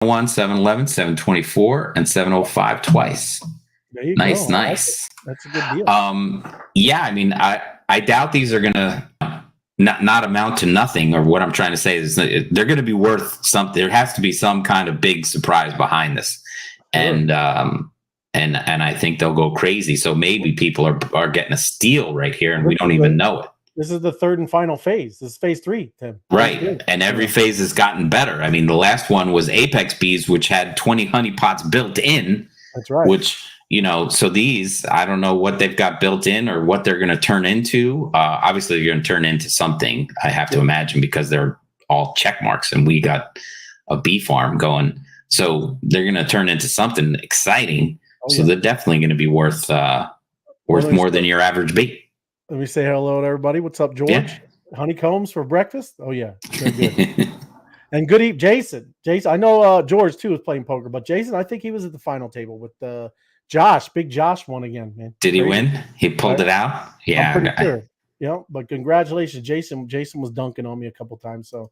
701, 711, 724, and 705 twice. There you Nice, go. nice. That's a good deal. Yeah, I mean, I doubt these are gonna not amount to nothing. Or what I'm trying to say is they're going to be worth something. There has to be some kind of big surprise behind this, and I think they'll go crazy. So maybe people are getting a steal right here, and we don't even know it. This is the third and final phase. This is phase 3, Tim. Right. And every phase has gotten better. I mean, the last one was Apex Bees, which had 20 honeypots built in. That's right. Which, so these, I don't know what they've got built in or what they're going to turn into. Obviously, they're going to turn into something, I have to imagine, because they're all check marks and we got a bee farm going. So they're going to turn into something exciting. So they're definitely going to be worth more than your average bee. Let me say hello to everybody. What's up, George? Yeah. Honeycombs for breakfast? Oh, yeah. Very good. And good evening, Jason. Jason, I know George, too, was playing poker. But Jason, I think he was at the final table with Josh. Big Josh won again, man. Did he win? He pulled it out? Yeah. I'm pretty sure. Yeah, but congratulations, Jason. Jason was dunking on me a couple times, so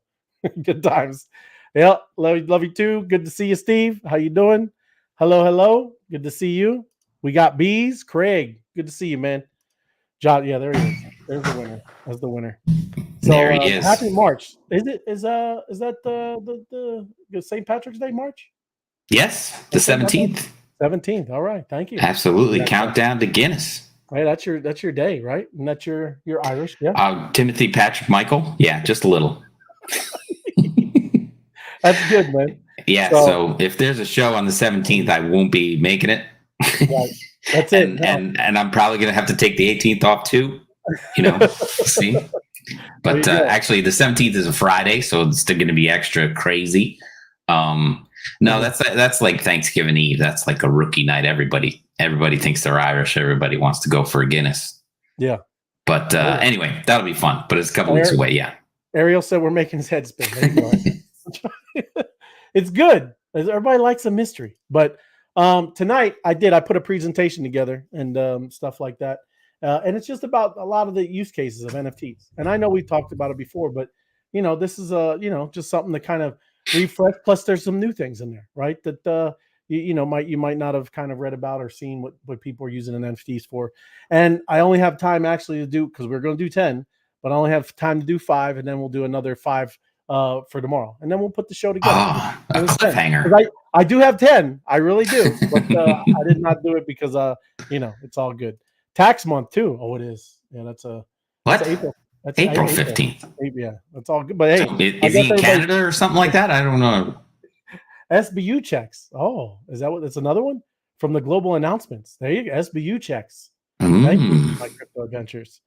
good times. Yeah, love you, too. Good to see you, Steve. How you doing? Hello. Good to see you. We got bees. Craig, good to see you, man. John, yeah, there he is. There's the winner. That's the winner. So, there he is. Happy March. Is that the St. Patrick's Day March? Yes, the 17th. 17th. All right. Thank you. Absolutely. Countdown to Guinness. Right, that's your day, right? And that's your Irish, yeah. Timothy Patrick Michael. Yeah, just a little. That's good, man. Yeah, so if there's a show on the 17th, I won't be making it. Right. That's it. And I'm probably going to have to take the 18th off too. See. But actually, the 17th is a Friday, so it's still going to be extra crazy. No, that's like Thanksgiving Eve. That's like a rookie night. Everybody thinks they're Irish. Everybody wants to go for a Guinness. Yeah. But anyway, that'll be fun. But it's a couple weeks away. Yeah. Ariel said we're making his head spin. There you go. It's good. Everybody likes a mystery, but. Tonight I put a presentation together and stuff like that. And it's just about a lot of the use cases of NFTs. And I know we've talked about it before, but this is just something to kind of refresh. Plus there's some new things in there, right? That, you might not have kind of read about or seen what people are using NFTs for. And I only have time actually to do, cause we're going to do 10, but I only have time to do 5. And then we'll do another 5 for tomorrow, and then we'll put the show together. A cliffhanger. I do have 10, I really do, but I did not do it because it's all good. Tax month too. Oh, it is. Yeah, that's April. That's April 15th. Yeah, that's all good. But hey, so is he in Canada or something like that? I don't know. SBU checks. Oh, is that what? That's another one from the global announcements. There you go. SBU checks. Thank you, my crypto adventures.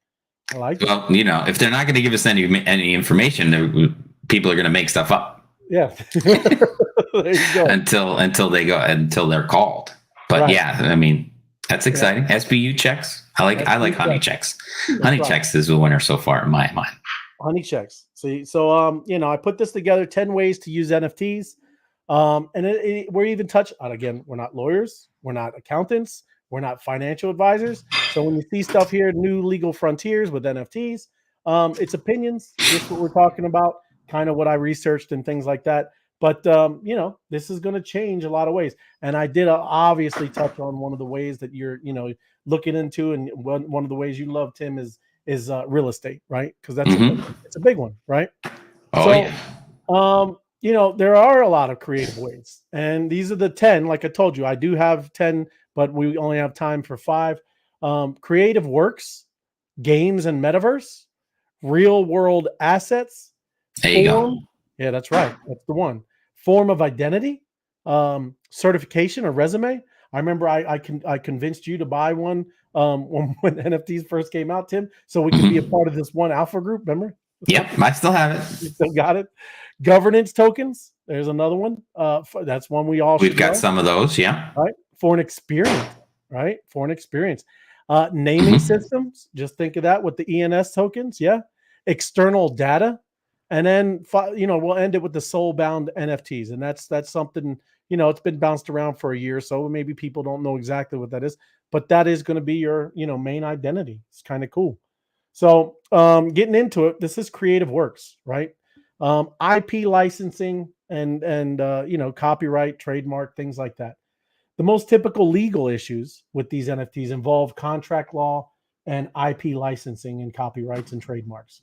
I like. Well, if they're not going to give us any information, people are going to make stuff up. Yeah. There you go. Until they're called. But right. Yeah, I mean, that's exciting. Yeah. SBU checks. I like honey checks. Honey checks is the winner so far in my mind. Honey checks. So I put this together, 10 ways to use NFTs. And we're even touched on, again, we're not lawyers, we're not accountants, we're not financial advisors. So when you see stuff here, new legal frontiers with NFTs, it's opinions. Just what we're talking about, kind of what I researched and things like that. But, this is going to change a lot of ways. And I did obviously touch on one of the ways that you're, looking into. And one of the ways you love, Tim, is real estate, right? Because that's it's a big one, right? Oh, yeah. There are a lot of creative ways. And these are the 10. Like I told you, I do have 10, but we only have time for 5. Creative works, games and metaverse, real world assets. There you go. Yeah, that's right. That's the one. Form of identity, certification or resume. I remember I convinced you to buy one when NFTs first came out, Tim, so we can be a part of this one alpha group. Remember? Yep, I still have it. You still got it. Governance tokens. There's another one. That's one we've got some of those. Yeah. Right. For an experience. Right. For an experience. Naming systems. Just think of that with the ENS tokens. Yeah. External data. And then, we'll end it with the soul-bound NFTs. And that's something, it's been bounced around for a year or so. Maybe people don't know exactly what that is. But that is going to be your, main identity. It's kind of cool. So getting into it, this is creative works, right? IP licensing, and copyright, trademark, things like that. The most typical legal issues with these NFTs involve contract law and IP licensing and copyrights and trademarks.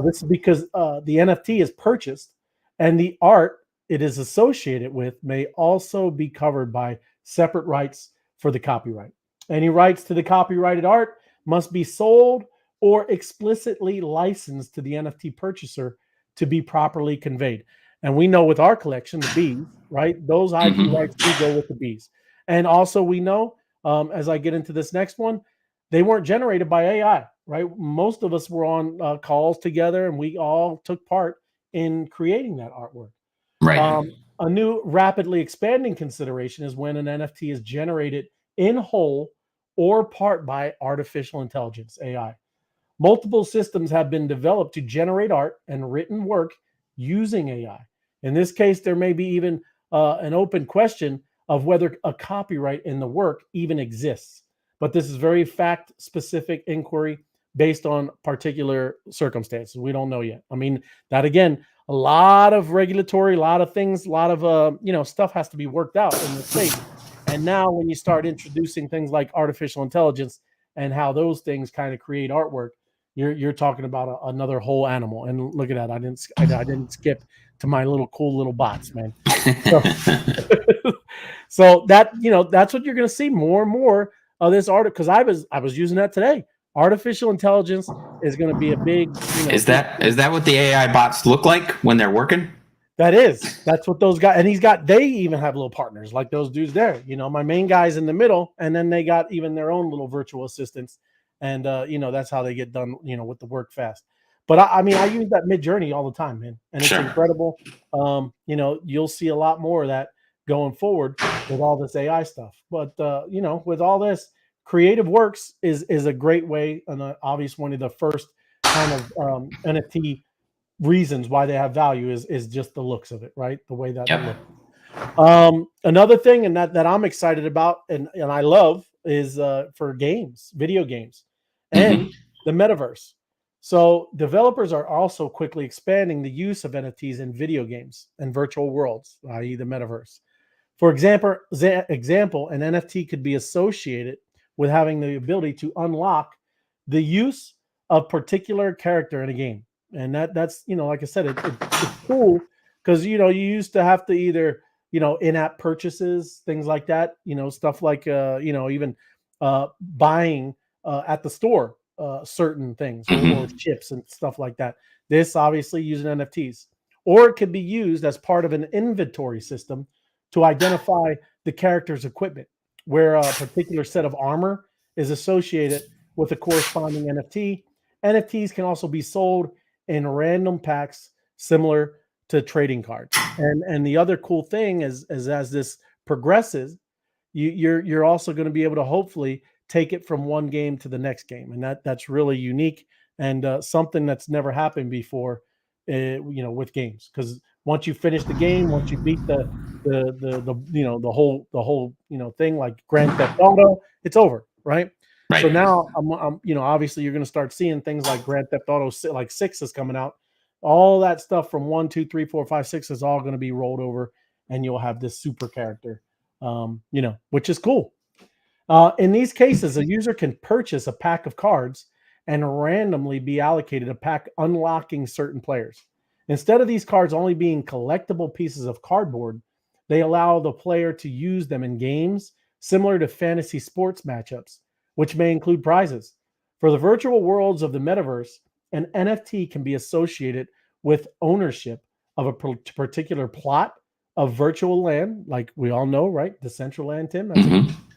This is because the NFT is purchased and the art it is associated with may also be covered by separate rights for the copyright. Any rights to the copyrighted art must be sold or explicitly licensed to the NFT purchaser to be properly conveyed. And we know with our collection, the bees, right? Those IP rights do go with the bees. And also, we know, as I get into this next one, they weren't generated by AI, right? Most of us were on calls together and we all took part in creating that artwork. Right. A new rapidly expanding consideration is when an NFT is generated in whole or part by artificial intelligence, AI. Multiple systems have been developed to generate art and written work using AI. In this case, there may be even an open question of whether a copyright in the work even exists. But this is very fact-specific inquiry based on particular circumstances. We don't know yet. I mean, that again, a lot of regulatory, a lot of things, a lot of stuff has to be worked out in the state. And now, when you start introducing things like artificial intelligence and how those things kind of create artwork, you're talking about another whole animal. And look at that, I didn't skip to my cool little bots, man. So, so that that's what you're going to see more and more of this art, because I was using that today. Artificial intelligence is going to be a big. Is that what the AI bots look like when they're working? That's what those guys, and they even have little partners like those dudes there. My main guy's in the middle, and then they got even their own little virtual assistants, and that's how they get done, with the work fast. But I use that Mid-Journey all the time, man, and it's incredible. You'll see a lot more of that going forward with all this AI stuff. But with all this, Creative Works is a great way, and obviously one of the first kind of NFT reasons why they have value is just the looks of it, right? The way that it looks. Another thing, and that I'm excited about, and I love, is for video games, and the metaverse. So developers are also quickly expanding the use of NFTs in video games and virtual worlds, i.e. the metaverse. For example, an NFT could be associated with having the ability to unlock the use of particular character in a game. And that's, like I said, it's cool because, you used to have to either, in-app purchases, things like that, stuff like, even buying at the store certain things or chips and stuff like that. This obviously using NFTs, or it could be used as part of an inventory system to identify the character's equipment, where a particular set of armor is associated with a corresponding NFT. NFTs can also be sold in random packs similar to trading cards. And the other cool thing is as this progresses, you're also going to be able to hopefully take it from one game to the next game, and that's really unique and something that's never happened before, with games. Because once you finish the game, once you beat the whole thing like Grand Theft Auto, it's over, right? So now I'm obviously you're going to start seeing things like Grand Theft Auto, like 6 is coming out. All that stuff from 1, 2, 3, 4, 5, 6 is all going to be rolled over, and you'll have this super character, which is cool. In these cases, a user can purchase a pack of cards and randomly be allocated a pack unlocking certain players. Instead of these cards only being collectible pieces of cardboard, they allow the player to use them in games similar to fantasy sports matchups, which may include prizes. For the virtual worlds of the metaverse, an NFT can be associated with ownership of a particular plot of virtual land, like we all know, right? Decentraland, Tim.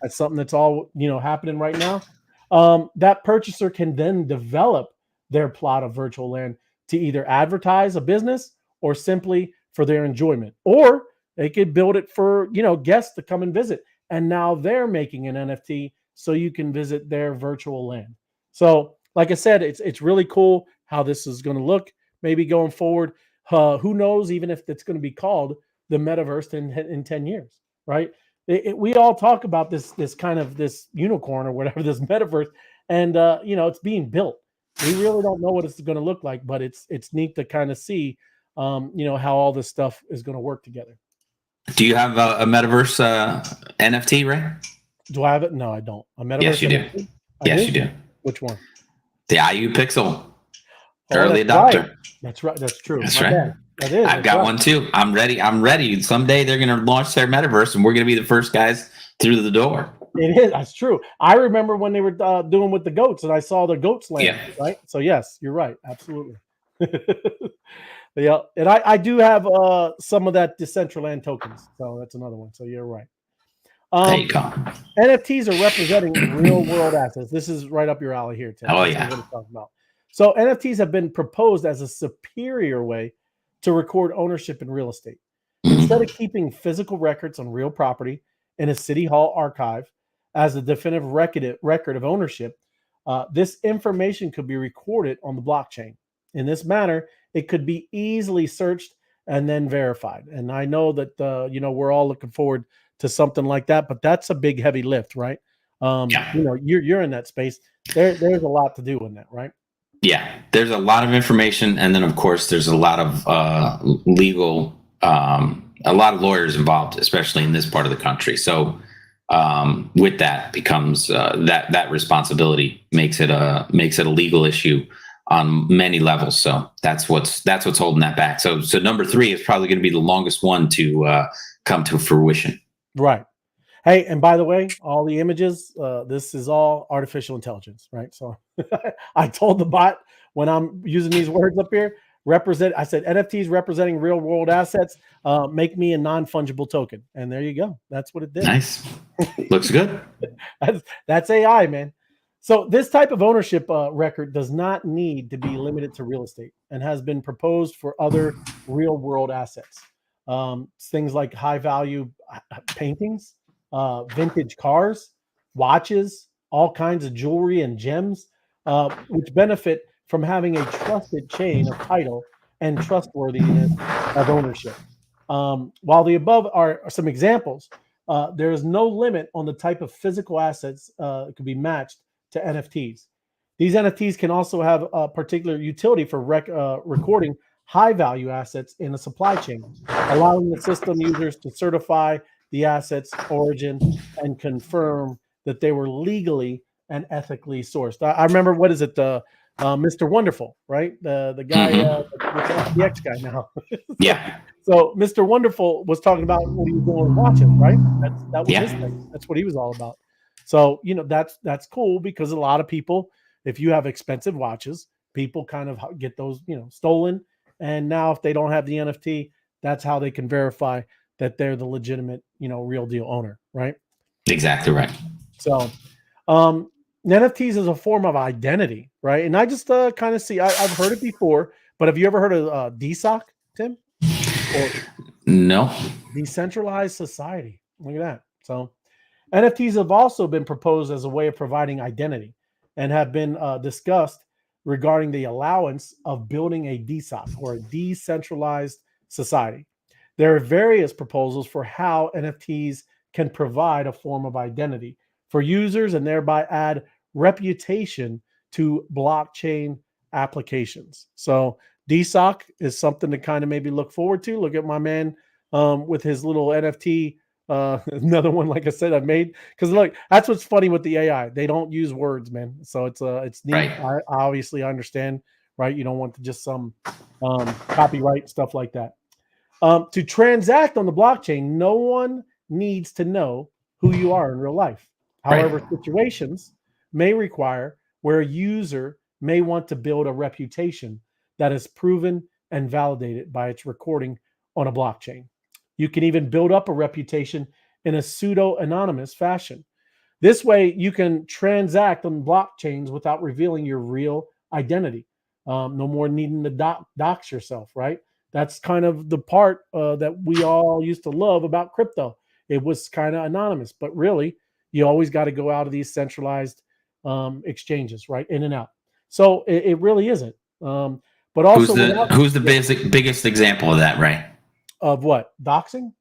That's something that's all happening right now. That purchaser can then develop their plot of virtual land to either advertise a business or simply for their enjoyment, or they could build it for guests to come and visit. And now they're making an NFT so you can visit their virtual land. So, like I said, it's really cool how this is going to look. Maybe going forward, who knows? Even if it's going to be called the metaverse in 10 years, right? We all talk about this kind of this unicorn or whatever, this metaverse, and it's being built. We really don't know what it's going to look like, but it's neat to kind of see how all this stuff is going to work together. Do you have a metaverse NFT, Ray? Do I have it? No, I don't. A metaverse Yes, you do. NFT? Yes, you do. Which one? The IU Pixel. Oh, Early that's adopter. right. That's right. That's true. That's My right. bad. That is. I've got one too. I'm ready. I'm ready. Someday they're going to launch their metaverse, and we're going to be the first guys through the door. It is. That's true. I remember when they were doing with the goats, and I saw the goats land. Yeah. Right. So yes, you're right. Absolutely. Yeah, and I do have some of that Decentraland tokens. So that's another one. So you're right. There you go. NFTs are representing real world assets. This is right up your alley here, Tim. Oh, This is yeah. what I'm talking about. So NFTs have been proposed as a superior way to record ownership in real estate. Instead of keeping physical records on real property in a city hall archive as a definitive record of ownership, this information could be recorded on the blockchain. In this manner, it could be easily searched and then verified. And I know that we're all looking forward to something like that, but that's a big, heavy lift, right? Yeah. You're in that space. There's a lot to do in that, right? Yeah, there's a lot of information, and then of course there's a lot of legal, a lot of lawyers involved, especially in this part of the country. So with that becomes that responsibility makes it a legal issue on many levels. So that's what's holding that back. So number 3 is probably going to be the longest one to come to fruition. Right. Hey, and by the way, all the images, this is all artificial intelligence, right? So I told the bot when I'm using these words up here, I said NFTs representing real world assets, make me a non-fungible token. And there you go. That's what it did. Nice. Looks good. That's AI, man. So this type of ownership record does not need to be limited to real estate and has been proposed for other real world assets. Things like high value paintings, vintage cars, watches, all kinds of jewelry and gems, which benefit from having a trusted chain of title and trustworthiness of ownership. While the above are some examples, there is no limit on the type of physical assets that could be matched to NFTs. These NFTs can also have a particular utility for recording high value assets in a supply chain, allowing the system users to certify the asset's origin and confirm that they were legally and ethically sourced. I remember, what is it, Mr. Wonderful, right? The guy, the FTX guy now. Yeah. So Mr. Wonderful was talking about what he was doing with watches, right? That was his thing. That's what he was all about. So that's cool, because a lot of people, if you have expensive watches, people kind of get those stolen. And now if they don't have the NFT, that's how they can verify that they're the legitimate, real deal owner, right? Exactly right. So NFTs is a form of identity, right? And I just kind of see, I've heard it before, but have you ever heard of DSOC, Tim? Or no. Decentralized society. Look at that. So NFTs have also been proposed as a way of providing identity and have been discussed regarding the allowance of building a DSOC, or a decentralized society. There are various proposals for how NFTs can provide a form of identity for users and thereby add reputation to blockchain applications. So DSOC is something to kind of maybe look forward to. Look at my man with his little NFT. Another one, like I said, I've made, because look, that's what's funny with the AI. They don't use words, man. So it's neat. Right. I obviously understand, right? You don't want to just some copyright stuff like that. To transact on the blockchain, no one needs to know who you are in real life. However, situations may require where a user may want to build a reputation that is proven and validated by its recording on a blockchain. You can even build up a reputation in a pseudo-anonymous fashion. This way, you can transact on blockchains without revealing your real identity. No more needing to dox yourself, right? That's kind of the part that we all used to love about crypto. It was kind of anonymous, but really, you always got to go out of these centralized exchanges, right? In and out. So it really isn't. But also, who's the biggest example of that, right? Of what? Doxing?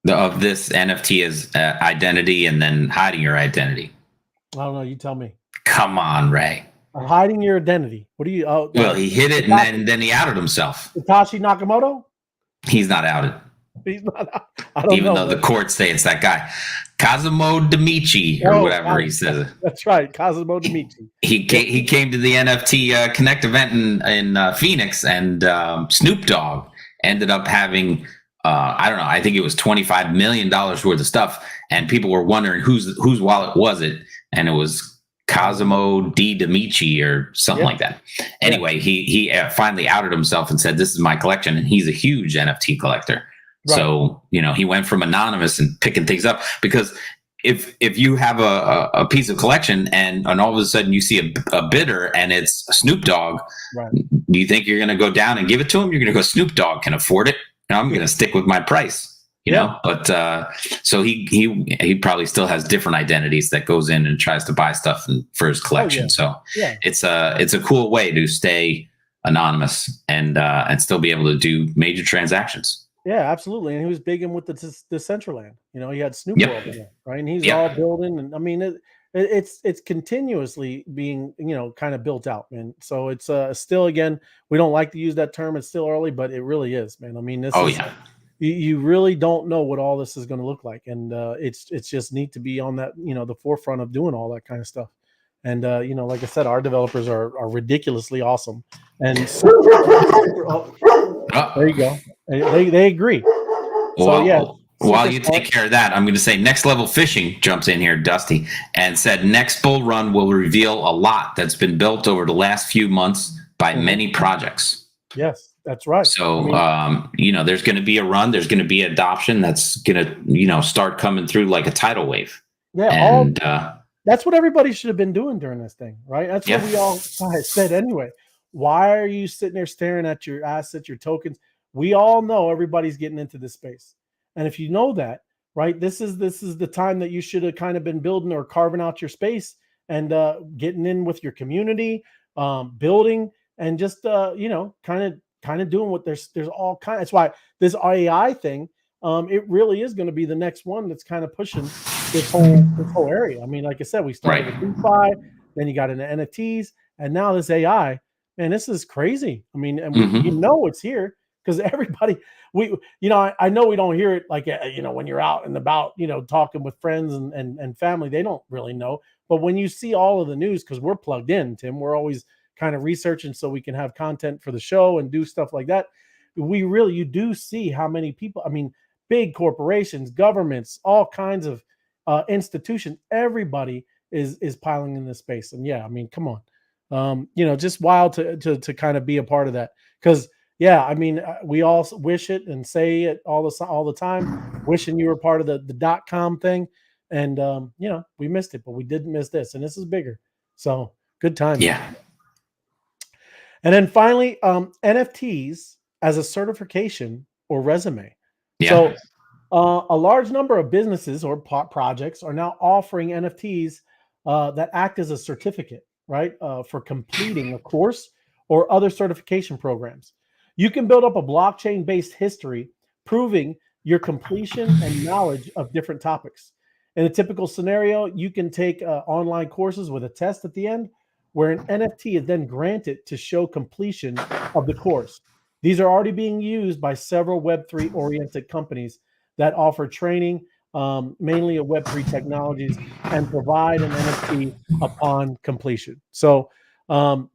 Of this NFT as identity and then hiding your identity. I don't know. You tell me. Come on, Ray. hiding your identity. What do you? Oh, Well, he hid it, and then he outed himself. Satoshi Nakamoto. He's not outed. He's not. I don't Even know. though the courts say it's that guy, Cosimo Demici, or whatever he says. That's right, Cosimo Demici. He came to the NFT Connect event in Phoenix, and Snoop Dogg ended up having I don't know, I think it was $25 million worth of stuff, and people were wondering whose wallet was it, and it was Cosimo D. Demici or something like that. Anyway, he finally outed himself and said, "This is my collection," and he's a huge NFT collector. Right. So, he went from anonymous and picking things up, because if you have a piece of collection and all of a sudden you see a bidder and it's Snoop Dogg, right, do you think you're going to go down and give it to him? You're going to go, Snoop Dogg can afford it. I'm going to stick with my price, you know? But so he probably still has different identities that goes in and tries to buy stuff for his collection. So it's a cool way to stay anonymous and still be able to do major transactions. Yeah, absolutely. And he was big in with the Decentraland. He had Snoop World in there, right? And he's all building. And I mean, it's continuously being, kind of built out, man. So it's still, again, we don't like to use that term. It's still early, but it really is, man. I mean, this is, you really don't know what all this is going to look like. And it's just neat to be on that, the forefront of doing all that kind of stuff. And, like I said, our developers are ridiculously awesome. And there you go. They agree. So, while you take care of that, I'm going to say Next Level Fishing jumps in here, Dusty, and said next bull run will reveal a lot that's been built over the last few months by many projects. Yes, that's right. So, there's going to be a run. There's going to be adoption that's going to, start coming through like a tidal wave. Yeah, and that's what everybody should have been doing during this thing, right? That's what we all said anyway. Why are you sitting there staring at your assets, your tokens? We all know everybody's getting into this space. And if you know that, right, this is the time that you should have kind of been building or carving out your space and getting in with your community, building, and just kind of doing what there's all kind. That's why this AI thing, it really is going to be the next one that's kind of pushing this whole area. I mean, like I said, we started with DeFi, then you got into NFTs, and now this AI. Man, this is crazy. I mean, and it's here because everybody, I know we don't hear it like, when you're out and about, talking with friends and family, they don't really know. But when you see all of the news, because we're plugged in, Tim, we're always kind of researching so we can have content for the show and do stuff like that. You do see how many people, I mean, big corporations, governments, all kinds of institutions, everybody is piling in this space. And I mean, come on. Just wild to kind of be a part of that, because I mean, we all wish it and say it all the time, wishing you were part of the .com thing, and we missed it, but we didn't miss this, and this is bigger. So good time. Yeah. And then finally, NFTs as a certification or resume. Yeah. So a large number of businesses or projects are now offering NFTs that act as a certificate, right, for completing a course or other certification programs. You can build up a blockchain-based history proving your completion and knowledge of different topics. In a typical scenario, you can take online courses with a test at the end, where an NFT is then granted to show completion of the course. These are already being used by several Web3-oriented companies that offer training, mainly of Web3 technologies, and provide an NFT upon completion. So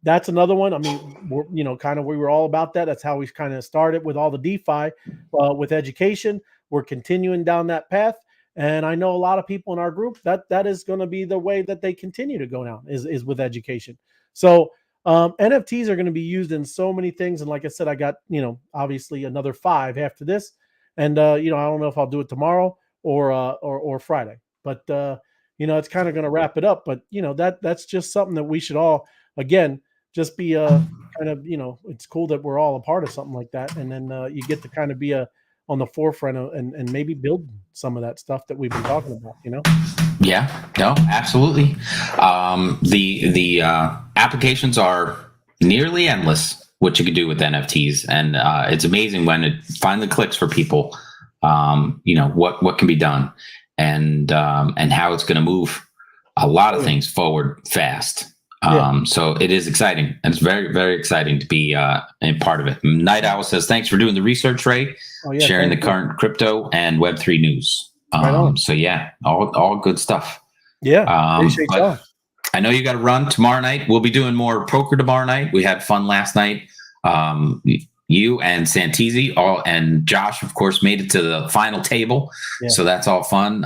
that's another one. I mean, we were all about that. That's how we kind of started with all the DeFi, with education. We're continuing down that path. And I know a lot of people in our group that is going to be the way that they continue to go down is with education. So NFTs are going to be used in so many things. And like I said, I got, obviously another 5 after this. And, I don't know if I'll do it tomorrow or Friday, but, it's kind of going to wrap it up. But, that's just something that we should all, again, just be kind of, it's cool that we're all a part of something like that. And then you get to kind of be on the forefront of, and maybe build some of that stuff that we've been talking about, Yeah, no, absolutely. The applications are nearly endless, what you could do with NFTs. And it's amazing when it finally clicks for people, what can be done and how it's going to move a lot of things forward fast. So it is exciting, and it's very, very exciting to be a part of it. Night Owl says, thanks for doing the research, Ray, sharing the current crypto and Web3 news. So yeah, all good stuff. Yeah. But I know you got to run tomorrow night. We'll be doing more poker tomorrow night. We had fun last night. You and Santisi and Josh, of course, made it to the final table. Yeah. So that's all fun.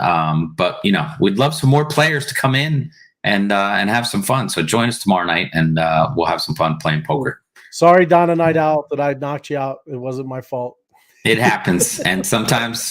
But we'd love some more players to come in and have some fun. So join us tomorrow night, and we'll have some fun playing poker. Sorry, Donna Night Owl, that I knocked you out. It wasn't my fault. It happens, and sometimes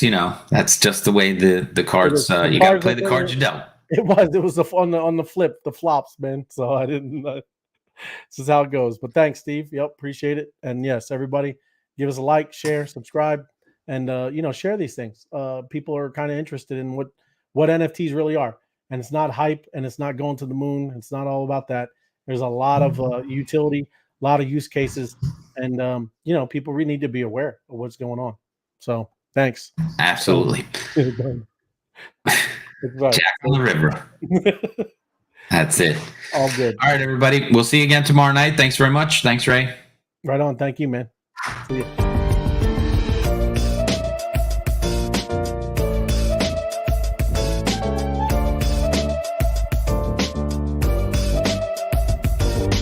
that's just the way the cards. You got to play the cards you dealt. It was on the flip, the flops, man. So I didn't. This is how it goes. But thanks, Steve. Yep, appreciate it. And yes, everybody, give us a like, share, subscribe, and share these things. People are kind of interested in what NFTs really are, and it's not hype, and it's not going to the moon. It's not all about that. There's a lot of utility, a lot of use cases, and people really need to be aware of what's going on. So thanks. Absolutely. Jack on the river. That's it. All good. All right, everybody. We'll see you again tomorrow night. Thanks very much. Thanks, Ray. Right on. Thank you, man. See you.